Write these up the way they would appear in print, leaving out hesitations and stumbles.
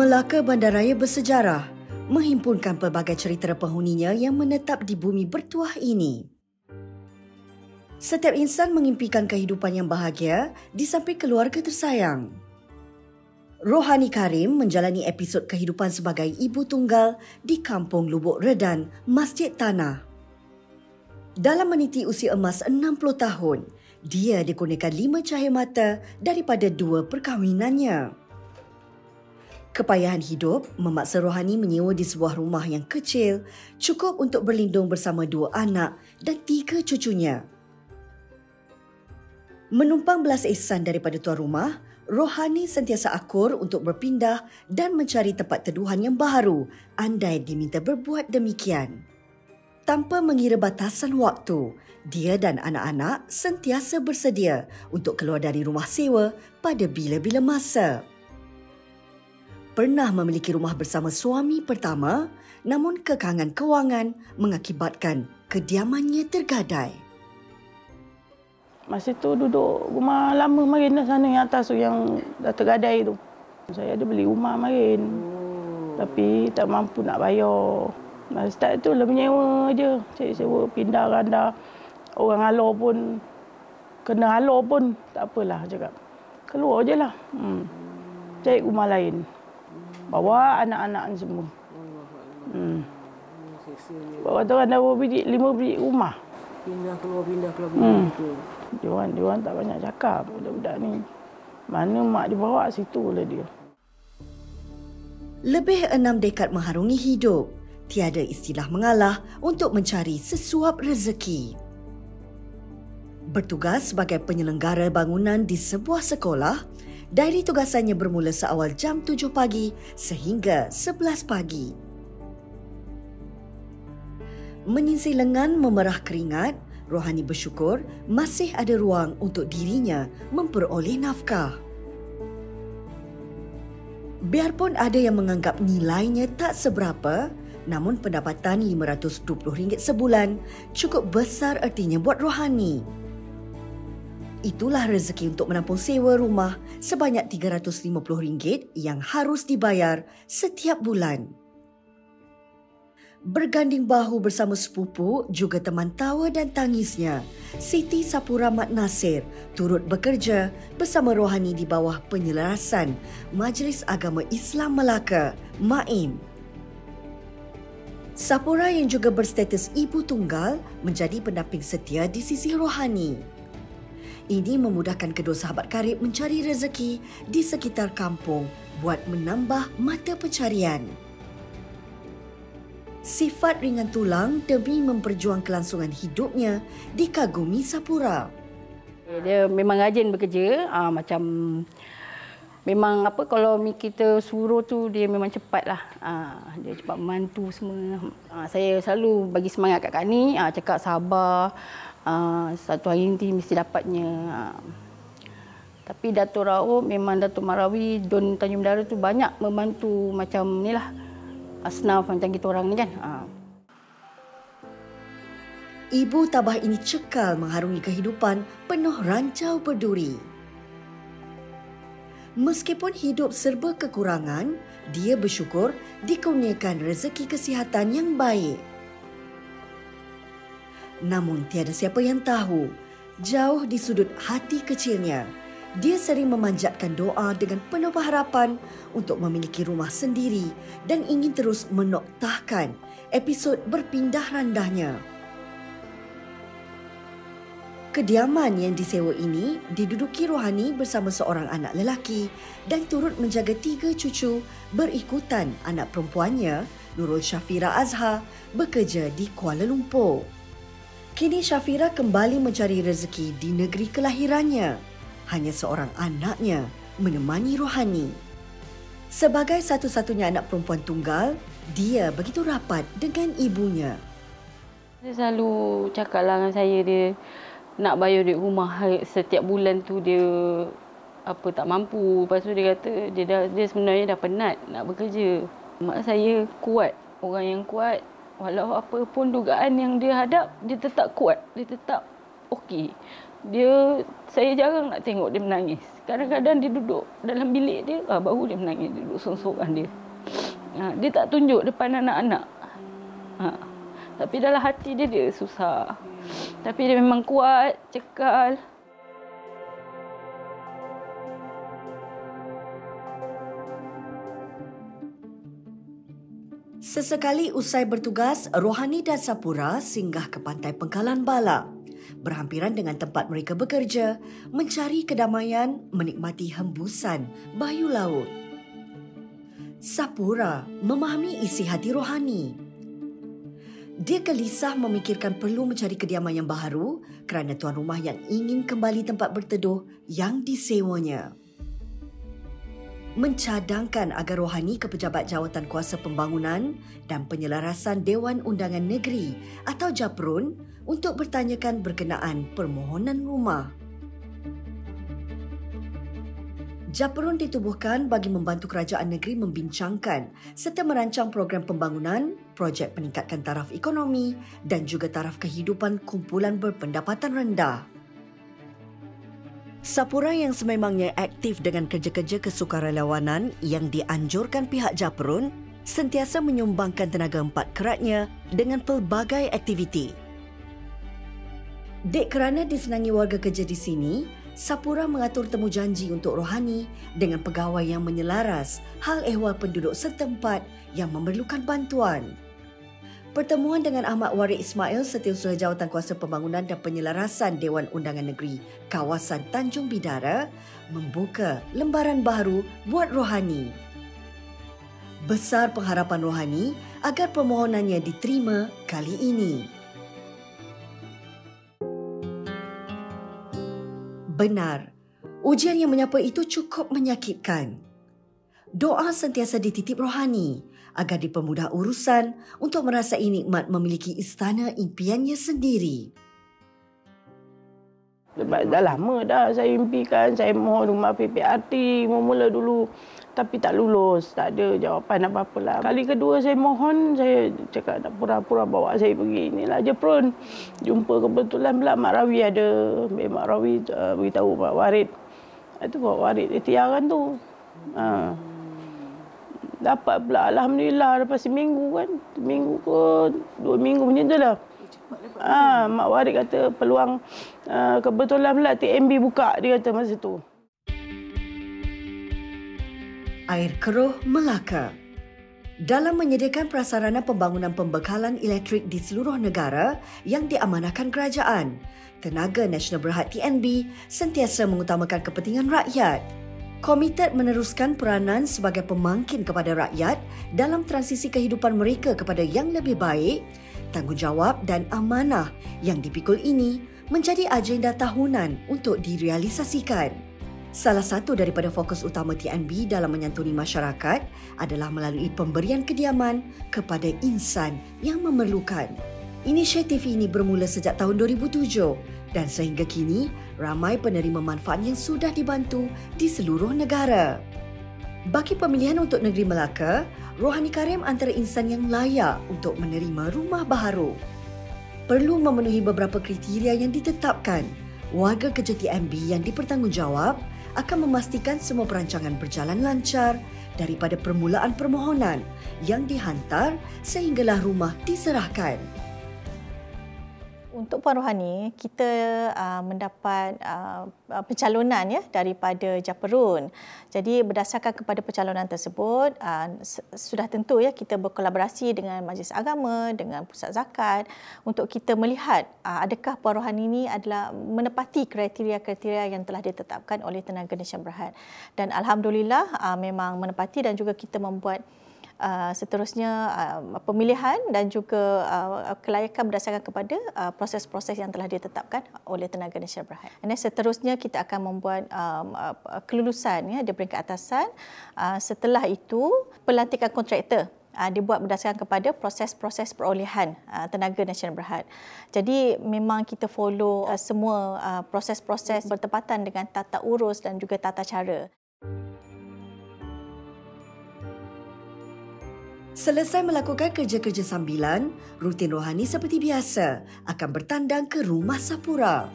Melaka bandaraya bersejarah, menghimpunkan pelbagai cerita penghuninya yang menetap di bumi bertuah ini. Setiap insan mengimpikan kehidupan yang bahagia di samping keluarga tersayang. Rohani Karim menjalani episod kehidupan sebagai ibu tunggal di Kampung Lubuk Redan, Masjid Tanah. Dalam meniti usia emas 60 tahun, dia dikurniakan 5 cahaya mata daripada 2 perkahwinannya. Kepayahan hidup memaksa Rohani menyewa di sebuah rumah yang kecil cukup untuk berlindung bersama 2 anak dan 3 cucunya. Menumpang belas ihsan daripada tuan rumah, Rohani sentiasa akur untuk berpindah dan mencari tempat teduhan yang baharu andai diminta berbuat demikian. Tanpa mengira batasan waktu, dia dan anak-anak sentiasa bersedia untuk keluar dari rumah sewa pada bila-bila masa. Pernah memiliki rumah bersama suami pertama, namun kekangan kewangan mengakibatkan kediamannya tergadai. Masa tu duduk rumah lama marin dah sana yang atas tu yang dah tergadai tu. Saya ada beli rumah marin. Tapi tak mampu nak bayar. Masa start tu lah menyewa je. Cari sewa pindah randa. Orang halau pun kena halau pun tak apalah cakap. Keluar je lah. Cari rumah lain. Bawa anak-anak ni semua. Bawa tu orang dah 5 biji rumah. Pindah keluar tu. Diorang tak banyak cakap budak-budak ni. Mana mak dia bawa situ lah dia. Lebih 6 dekad mengharungi hidup, tiada istilah mengalah untuk mencari sesuap rezeki. Bertugas sebagai penyelenggara bangunan di sebuah sekolah, diary tugasannya bermula seawal jam 7 pagi sehingga 11 pagi. Menyisir lengan memerah keringat, Rohani bersyukur masih ada ruang untuk dirinya memperoleh nafkah. Biarpun ada yang menganggap nilainya tak seberapa, namun pendapatan RM520 sebulan cukup besar artinya buat Rohani. Itulah rezeki untuk menampung sewa rumah sebanyak RM350 yang harus dibayar setiap bulan. Berganding bahu bersama sepupu juga teman tawa dan tangisnya, Siti Sapura Mat Nasir turut bekerja bersama Rohani di bawah penyelarasan Majlis Agama Islam Melaka, MAIM. Sapura yang juga berstatus ibu tunggal menjadi pendamping setia di sisi Rohani. Ini memudahkan kedua sahabat karib mencari rezeki di sekitar kampung buat menambah mata pencarian. Sifat ringan tulang demi memperjuang kelangsungan hidupnya dikagumi Sapura. Dia memang rajin bekerja, macam memang kalau kita suruh tu dia memang cepatlah. Dia cepat membantu semua. Saya selalu bagi semangat kat Kak Ni, cakap sabar. Satu hari nanti mesti dapatnya. Tapi Dato' Raub memang Dato' Marawi Don Tanjung Dara tu banyak membantu macam nilah. Asnaf macam kita orang ni kan. Ibu tabah ini cekal mengharungi kehidupan penuh rancau berduri. Meskipun hidup serba kekurangan, dia bersyukur dikurniakan rezeki kesihatan yang baik. Namun tiada siapa yang tahu, jauh di sudut hati kecilnya, dia sering memanjatkan doa dengan penuh harapan untuk memiliki rumah sendiri dan ingin terus menoktahkan episod berpindah randahnya. Kediaman yang disewa ini diduduki Rohani bersama seorang anak lelaki dan turut menjaga 3 cucu berikutan anak perempuannya, Nurul Syafira Azhar, bekerja di Kuala Lumpur. Kini Syafira kembali mencari rezeki di negeri kelahirannya. Hanya seorang anaknya menemani Rohani. Sebagai satu-satunya anak perempuan tunggal, dia begitu rapat dengan ibunya. Dia selalu cakaplah dengan saya, dia nak bayar duit rumah setiap bulan tu dia tak mampu. Lepas tu dia kata dia sebenarnya dah penat nak bekerja. Mak saya kuat, orang yang kuat. Walau apa pun dugaan yang dia hadap, dia tetap kuat, dia tetap okey. Saya jarang nak tengok dia menangis. Kadang-kadang dia duduk dalam bilik dia, baru dia menangis, duduk sorang-sorang dia. Dia tak tunjuk depan anak-anak. Tapi dalam hati dia susah. Tapi dia memang kuat, cekal. Sesekali usai bertugas, Rohani dan Sapura singgah ke pantai Pengkalan Bala, berhampiran dengan tempat mereka bekerja, mencari kedamaian, menikmati hembusan bayu laut. Sapura memahami isi hati Rohani. Dia gelisah memikirkan perlu mencari kediaman yang baharu kerana tuan rumah yang ingin kembali tempat berteduh yang disewanya. Mencadangkan agar Rohani ke Pejabat Jawatan Kuasa Pembangunan dan Penyelarasan Dewan Undangan Negeri atau JAPRUN untuk bertanyakan berkenaan permohonan rumah. JAPRUN ditubuhkan bagi membantu kerajaan negeri membincangkan serta merancang program pembangunan, projek peningkatan taraf ekonomi dan juga taraf kehidupan kumpulan berpendapatan rendah. Sapura yang sememangnya aktif dengan kerja-kerja kesukarelawanan yang dianjurkan pihak JAPRUN sentiasa menyumbangkan tenaga empat keratnya dengan pelbagai aktiviti. Dek kerana disenangi warga kerja di sini, Sapura mengatur temu janji untuk Rohani dengan pegawai yang menyelaras hal ehwal penduduk setempat yang memerlukan bantuan. Pertemuan dengan Ahmad Warid Ismail, Setiausaha Jawatan Kuasa Pembangunan dan Penyelarasan Dewan Undangan Negeri kawasan Tanjung Bidara membuka lembaran baru buat Rohani. Besar pengharapan Rohani agar permohonannya diterima kali ini. Benar, ujian yang menyapa itu cukup menyakitkan. Doa sentiasa dititip Rohani agar dipermudah urusan untuk merasai nikmat memiliki istana impiannya sendiri. Sebab dah lama dah saya impikan, saya mohon rumah PPRT mula dulu. Tapi tak lulus, tak ada jawapan apa-apa lah. Kali kedua saya mohon, saya cakap nak pura-pura bawa saya pergi. Inilah JAPRUN. Jumpa kebetulan pula Mak Rawi ada. Mak Rawi beritahu Pak Warid. Itu Pak Warid ikhtiaran tu. Dapat pula, alhamdulillah, lepas seminggu kan. Seminggu ke 2 minggu macam tu lah. Mak Warid kata peluang kebetulan pula TMB buka, dia kata masa tu. Air keruh Melaka. Dalam menyediakan prasarana pembangunan pembekalan elektrik di seluruh negara yang diamanahkan kerajaan, Tenaga Nasional Berhad TNB sentiasa mengutamakan kepentingan rakyat. Komited meneruskan peranan sebagai pemangkin kepada rakyat dalam transisi kehidupan mereka kepada yang lebih baik. Tanggungjawab dan amanah yang dipikul ini menjadi agenda tahunan untuk direalisasikan. Salah satu daripada fokus utama TNB dalam menyantuni masyarakat adalah melalui pemberian kediaman kepada insan yang memerlukan. Inisiatif ini bermula sejak tahun 2007 dan sehingga kini ramai penerima manfaat yang sudah dibantu di seluruh negara. Bagi pemilihan untuk negeri Melaka, Rohani Karim antara insan yang layak untuk menerima rumah baharu. Perlu memenuhi beberapa kriteria yang ditetapkan. Warga kerja TNB yang dipertanggungjawab akan memastikan semua perancangan berjalan lancar daripada permulaan permohonan yang dihantar sehinggalah rumah diserahkan. Untuk Puan Rohani, kita mendapat pencalonan ya daripada JAPRUN. Jadi berdasarkan kepada pencalonan tersebut, sudah tentu ya kita berkolaborasi dengan Majlis Agama, dengan Pusat Zakat untuk kita melihat adakah Puan Rohani ini adalah menepati kriteria-kriteria yang telah ditetapkan oleh Tenaga Nasional Berhad. Dan alhamdulillah memang menepati dan juga kita membuat seterusnya pemilihan dan juga kelayakan berdasarkan kepada proses-proses yang telah ditetapkan oleh Tenaga Nasional Berhad. Dan seterusnya kita akan membuat kelulusan ya di peringkat atasan. Setelah itu pelantikan kontraktor dibuat berdasarkan kepada proses-proses perolehan Tenaga Nasional Berhad. Jadi memang kita follow semua proses-proses bertepatan dengan tata urus dan juga tata cara. Selesai melakukan kerja-kerja sambilan, rutin Rohani seperti biasa akan bertandang ke rumah Sapura.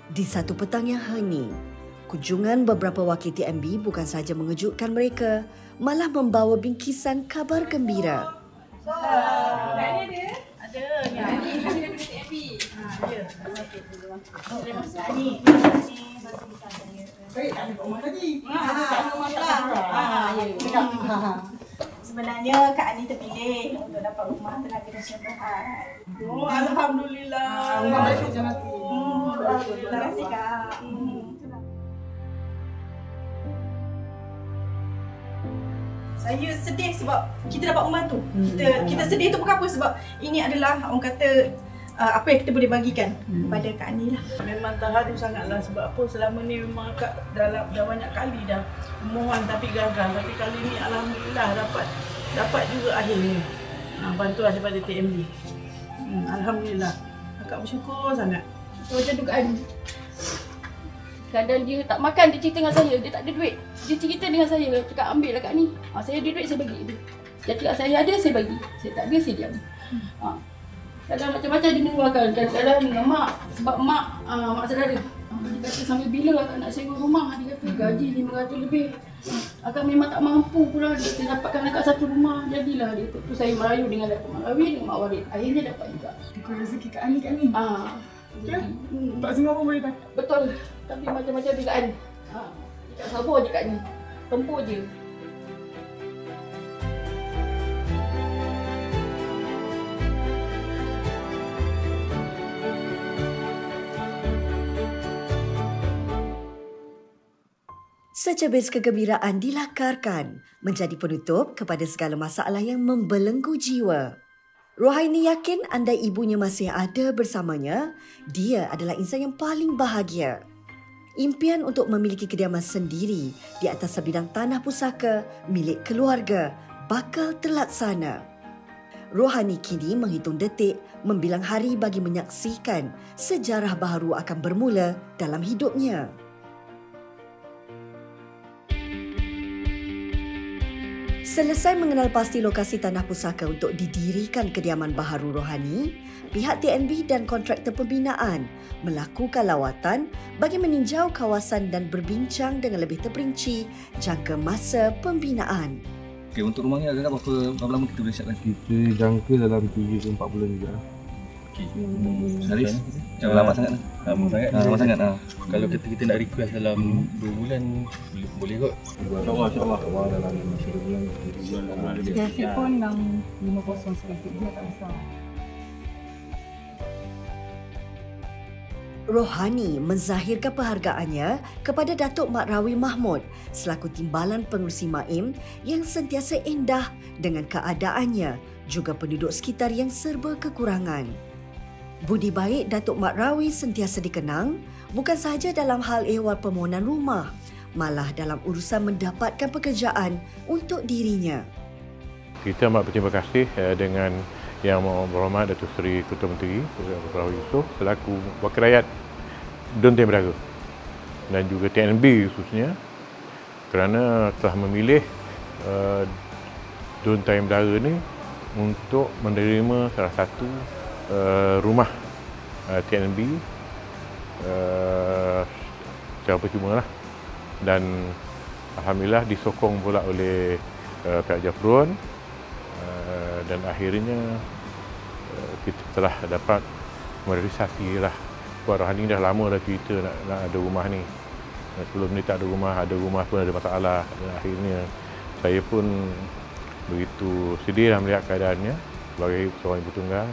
Di satu petang yang hening, kunjungan beberapa wakil TNB bukan sahaja mengejutkan mereka, malah membawa bingkisan kabar gembira. Sebenarnya Kak Ani terpilih untuk dapat rumah tenaga nasional Berhad. Oh, alhamdulillah. Terima kasih Kak. Saya sedih sebab kita dapat rumah tu. Kita sedih tu bukan apa, sebab ini adalah orang kata apa yang kita boleh bagikan kepada Kak Ani lah. Memang terharu sangatlah sebab apa, selama ni memang Kak dah banyak kali dah mohon tapi gagal. Tapi kali ni alhamdulillah dapat juga akhirnya bantuan daripada TNB. Alhamdulillah. Kakak bersyukur sangat. Macam dugaan. Kadang dia tak makan, dia cerita dengan saya, dia tak ada duit. Dia cerita dengan saya, cakap ambil lah Kak ni. Saya ada duit, saya bagi dia. Dia cakap saya ada, saya bagi. Saya tak ada, saya diam. Kadang macam-macam dia mengeluarkan. Kadang-kadang dengan mak, sebab mak saudara. Dia kata sampai bila akak nak sewa rumah, dia kata gaji 500 lebih. Akak memang tak mampu pula dia dapatkan dekat satu rumah. Jadilah dia tu saya merayu dengan Datuk Mak Rawi dengan Mak Warid. Akhirnya dapat juga. Syukur rezeki Kak Ani kat ni. Ya? Tak semua pun boleh dapat. Betul. Tapi macam-macam dugaan. Tak sabar je Kak ni. Tempur je. Secebis kegembiraan dilakarkan menjadi penutup kepada segala masalah yang membelenggu jiwa. Rohaini yakin andai ibunya masih ada bersamanya, dia adalah insan yang paling bahagia. Impian untuk memiliki kediaman sendiri di atas sebidang tanah pusaka milik keluarga bakal terlaksana. Rohani kini menghitung detik, membilang hari bagi menyaksikan sejarah baharu akan bermula dalam hidupnya. Selesai mengenal pasti lokasi tanah pusaka untuk didirikan kediaman baharu Rohani, pihak TNB dan kontraktor pembinaan melakukan lawatan bagi meninjau kawasan dan berbincang dengan lebih terperinci jangka masa pembinaan. Okey, untuk rumah ni berapa lama kita boleh siapkan? Kita jangka dalam 3 ke 4 bulan juga. Okey. Haris, yang lama sangat lah. Lama sangat. Lama sangat. Kalau kita nak request dalam 2 bulan boleh kot. InsyaAllah dalam 2 bulan. Square pun yang 50 square feet dia tak besar. Rohani menzahirkan penghargaannya kepada Datuk Mak Rawi Mahmud selaku Timbalan Pengerusi Maim yang sentiasa indah dengan keadaannya, juga penduduk sekitar yang serba kekurangan. Budi baik Datuk Mak Rawi sentiasa dikenang bukan sahaja dalam hal ehwal permohonan rumah, malah dalam urusan mendapatkan pekerjaan untuk dirinya. Kita amat berterima kasih dengan Yang Berhormat Datuk Seri Ketua Menteri Dr. Rawi Yusof selaku Wakil Rakyat Dun Time Beraga dan juga TNB khususnya kerana telah memilih Dun Time Beraga ni untuk menerima salah satu rumah TNB secara percuma lah, dan alhamdulillah disokong pula oleh pihak Japarun. Dan akhirnya kita telah dapat merealisasi lah. Puan Rohani dah lama dah cerita nak ada rumah ni. Sebelum ni tak ada rumah pun ada masalah. Dan akhirnya saya pun begitu sedih lah melihat keadaannya sebagai seorang ibu tunggal.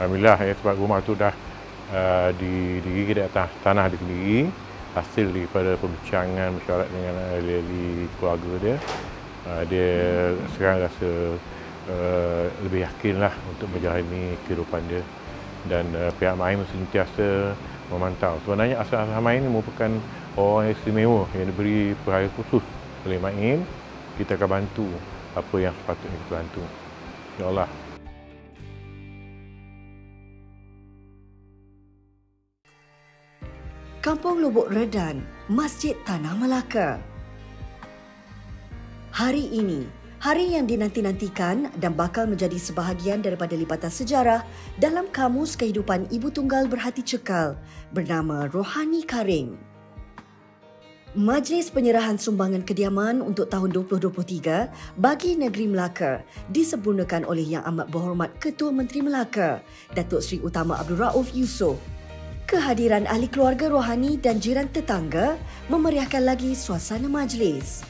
Alhamdulillah sebab rumah tu dah didirikan di atas tanah dia sendiri, hasil daripada perbincangan mesyuarat dengan ahli keluarga dia. Dia sekarang rasa lebih yakinlah untuk menjalani kehidupan dia, dan pihak Maim sentiasa memantau. Sebenarnya asal-asal Maim ini merupakan orang yang istimewa yang diberi perhatian khusus oleh Maim. Kita akan bantu apa yang sepatutnya kita bantu, insya-Allah. Kampung Lubuk Redan, Masjid Tanah Melaka. Hari ini, Hari yang dinanti-nantikan dan bakal menjadi sebahagian daripada lipatan sejarah dalam Kamus Kehidupan Ibu Tunggal Berhati Cekal bernama Rohani Karim. Majlis Penyerahan Sumbangan Kediaman untuk tahun 2023 bagi Negeri Melaka disempurnakan oleh Yang Amat Berhormat Ketua Menteri Melaka, Datuk Seri Utama Abdul Rauf Yusof. Kehadiran ahli keluarga rohani dan jiran tetangga memeriahkan lagi suasana majlis.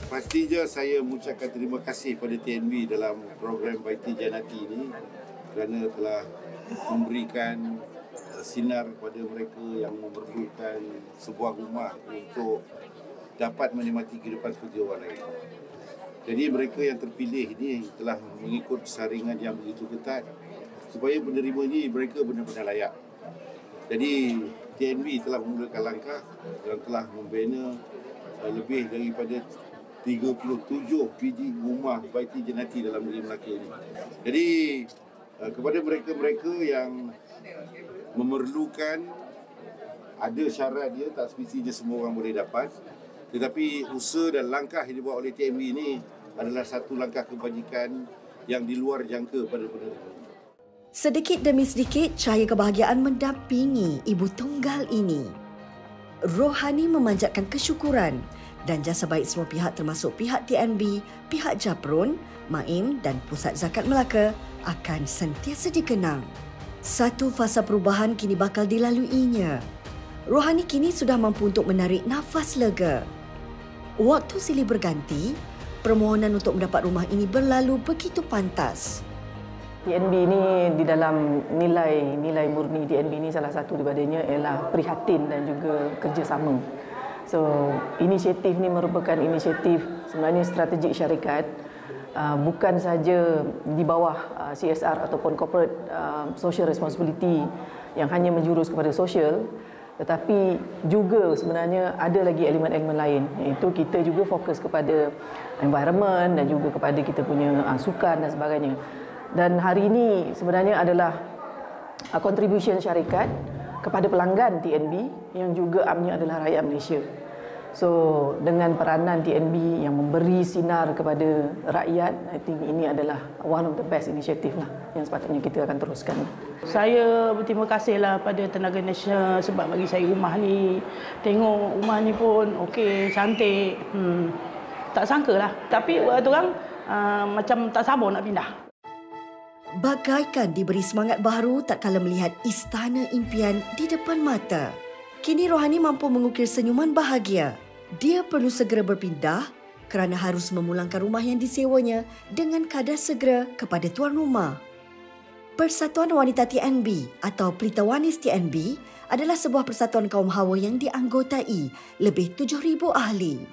Pastinya saya mengucapkan terima kasih pada TNB dalam program Baiti Janati ini kerana telah memberikan sinar kepada mereka yang memerlukan sebuah rumah untuk dapat menikmati kehidupan seperti orang lain. Jadi mereka yang terpilih ini telah mengikut saringan yang begitu ketat supaya penerima ini mereka benar-benar layak. Jadi TNB telah memulakan langkah dan telah membina lebih daripada 37 biji rumah Baiti Janati dalam negeri Melaka ini. Jadi kepada mereka-mereka yang memerlukan, ada syarat dia, tak semestinya semua orang boleh dapat. Tetapi usaha dan langkah yang dibuat oleh TNB ini adalah satu langkah kebajikan yang di luar jangka pada penerima. Sedikit demi sedikit, cahaya kebahagiaan mendampingi ibu tunggal ini. Rohani memanjatkan kesyukuran dan jasa baik semua pihak termasuk pihak TNB, pihak Japrun, MAIM dan Pusat Zakat Melaka akan sentiasa dikenang. Satu fasa perubahan kini bakal dilaluinya. Rohani kini sudah mampu untuk menarik nafas lega. Waktu silih berganti, permohonan untuk mendapat rumah ini berlalu begitu pantas. TNB ini di dalam nilai murni TNB ini salah satu daripadanya ialah prihatin dan juga kerjasama. So, inisiatif ini merupakan inisiatif sebenarnya strategik syarikat, bukan saja di bawah CSR ataupun corporate social responsibility yang hanya menjurus kepada sosial, tetapi juga sebenarnya ada lagi elemen-elemen lain, iaitu kita juga fokus kepada environment dan juga kepada kita punya sukan dan sebagainya. Dan hari ini sebenarnya adalah contribution syarikat kepada pelanggan TNB yang juga amnya adalah rakyat Malaysia. So, dengan peranan TNB yang memberi sinar kepada rakyat, I think ini adalah one of the best initiative lah yang sepatutnya kita akan teruskan. Saya berterima kasihlah pada Tenaga Nasional sebab bagi saya rumah ni. Tengok rumah ni pun okey, cantik. Tak sangka lah. Tapi waktu orang macam tak sabar nak pindah. Bagaikan diberi semangat baru tak kala melihat istana impian di depan mata. Kini Rohani mampu mengukir senyuman bahagia. Dia perlu segera berpindah kerana harus memulangkan rumah yang disewanya dengan kadar segera kepada tuan rumah. Persatuan Wanita TNB atau Pelita Wanis TNB adalah sebuah persatuan kaum hawa yang dianggotai lebih 7,000 ahli.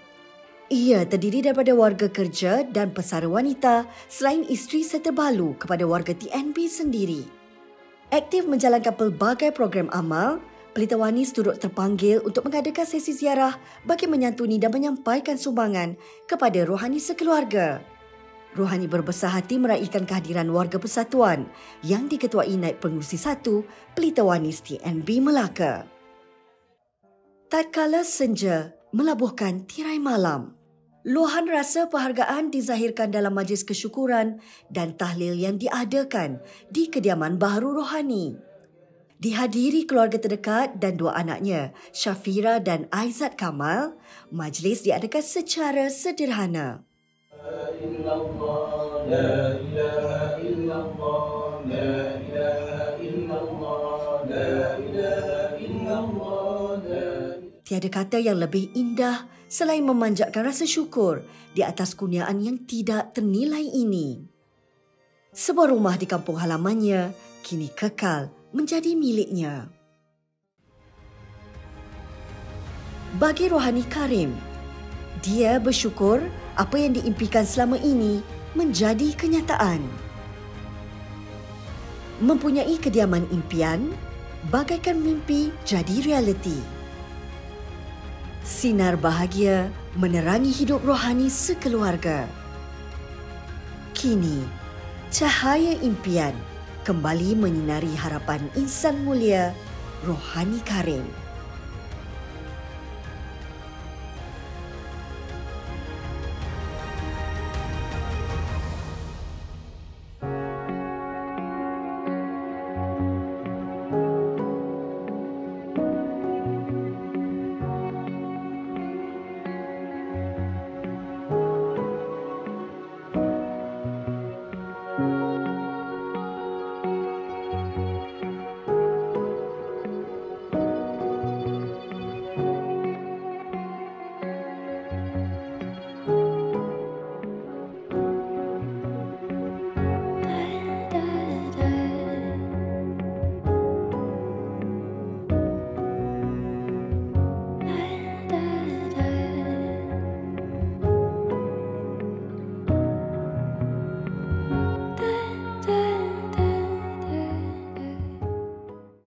Ia terdiri daripada warga kerja dan pesara wanita selain isteri serta balu kepada warga TNB sendiri. Aktif menjalankan pelbagai program amal, Pelita Wanis turut terpanggil untuk mengadakan sesi ziarah bagi menyantuni dan menyampaikan sumbangan kepada rohani sekeluarga. Rohani berbesar hati meraihkan kehadiran warga persatuan yang diketuai Naib Pengerusi 1 Pelita Wanis TNB Melaka. Tatkala senja melabuhkan tirai malam, luahan rasa penghargaan dizahirkan dalam majlis kesyukuran dan tahlil yang diadakan di kediaman baharu Rohani. Dihadiri keluarga terdekat dan dua anaknya, Syafira dan Aizat Kamal, majlis diadakan secara sederhana. Tiada kata yang lebih indah selain memanjatkan rasa syukur di atas kurniaan yang tidak ternilai ini. Sebuah rumah di kampung halamannya kini kekal menjadi miliknya. Bagi Rohani Karim, dia bersyukur apa yang diimpikan selama ini menjadi kenyataan. Mempunyai kediaman impian, bagaikan mimpi jadi realiti. Sinar bahagia menerangi hidup rohani sekeluarga. Kini, cahaya impian kembali menyinari harapan insan mulia Rohani Karim.